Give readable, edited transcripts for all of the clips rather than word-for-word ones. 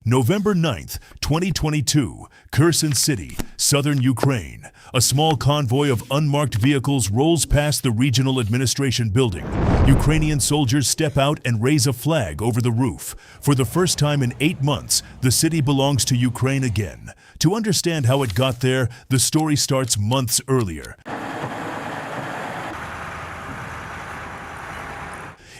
November 9th, 2022, Kherson City, southern Ukraine. A small convoy of unmarked vehicles rolls past the regional administration building. Ukrainian soldiers step out and raise a flag over the roof. For the first time in 8 months, the city belongs to Ukraine again. To understand how it got there, the story starts months earlier.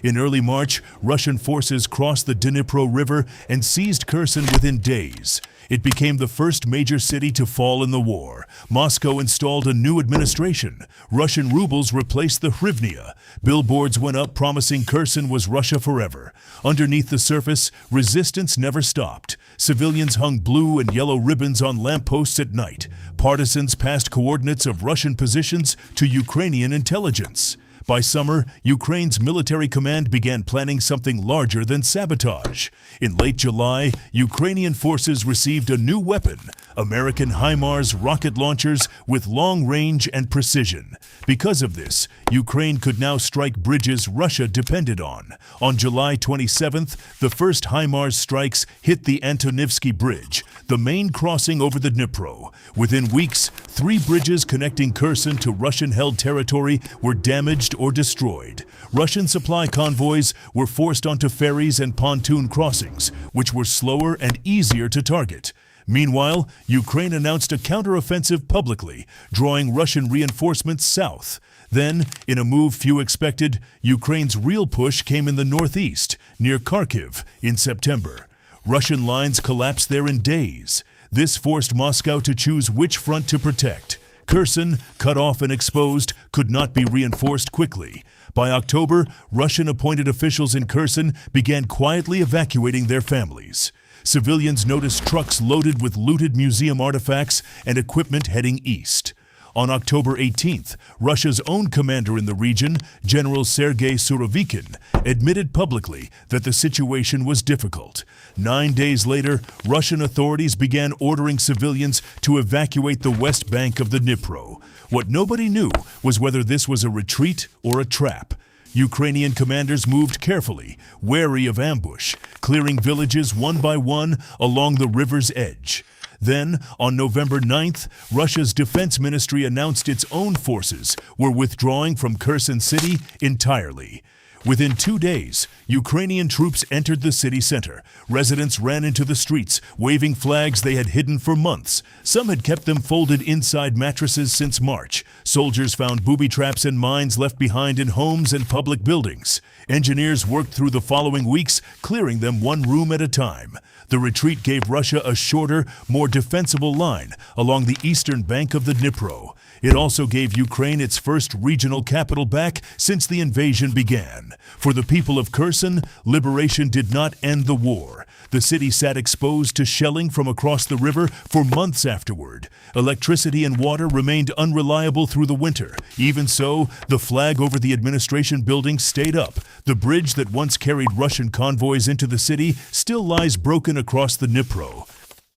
In early March, Russian forces crossed the Dnipro River and seized Kherson within days. It became the first major city to fall in the war. Moscow installed a new administration. Russian rubles replaced the hryvnia. Billboards went up promising Kherson was Russia forever. Underneath the surface, resistance never stopped. Civilians hung blue and yellow ribbons on lampposts at night. Partisans passed coordinates of Russian positions to Ukrainian intelligence. By summer, Ukraine's military command began planning something larger than sabotage. In late July, Ukrainian forces received a new weapon, American HIMARS rocket launchers with long range and precision. Because of this, Ukraine could now strike bridges Russia depended on. On July 27th, the first HIMARS strikes hit the Antonivsky Bridge, the main crossing over the Dnipro. Within weeks, 3 bridges connecting Kherson to Russian-held territory were damaged or destroyed. Russian supply convoys were forced onto ferries and pontoon crossings, which were slower and easier to target. Meanwhile, Ukraine announced a counteroffensive publicly, drawing Russian reinforcements south. Then, in a move few expected, Ukraine's real push came in the northeast, near Kharkiv, in September. Russian lines collapsed there in days. This forced Moscow to choose which front to protect. Kherson, cut off and exposed, could not be reinforced quickly. By October, Russian-appointed officials in Kherson began quietly evacuating their families. Civilians noticed trucks loaded with looted museum artifacts and equipment heading east. On October 18th, Russia's own commander in the region, General Sergei Surovikin, admitted publicly that the situation was difficult. 9 days later, Russian authorities began ordering civilians to evacuate the west bank of the Dnipro. What nobody knew was whether this was a retreat or a trap. Ukrainian commanders moved carefully, wary of ambush, clearing villages one by one along the river's edge. Then, on November 9th, Russia's defense ministry announced its own forces were withdrawing from Kherson city entirely. Within 2 days, Ukrainian troops entered the city center. Residents ran into the streets, waving flags they had hidden for months. Some had kept them folded inside mattresses since March. Soldiers found booby traps and mines left behind in homes and public buildings. Engineers worked through the following weeks, clearing them one room at a time. The retreat gave Russia a shorter, more defensible line along the eastern bank of the Dnipro. It also gave Ukraine its first regional capital back since the invasion began. For the people of Kherson, liberation did not end the war. The city sat exposed to shelling from across the river for months afterward. Electricity and water remained unreliable through the winter. Even so, the flag over the administration building stayed up. The bridge that once carried Russian convoys into the city still lies broken across the Dnipro.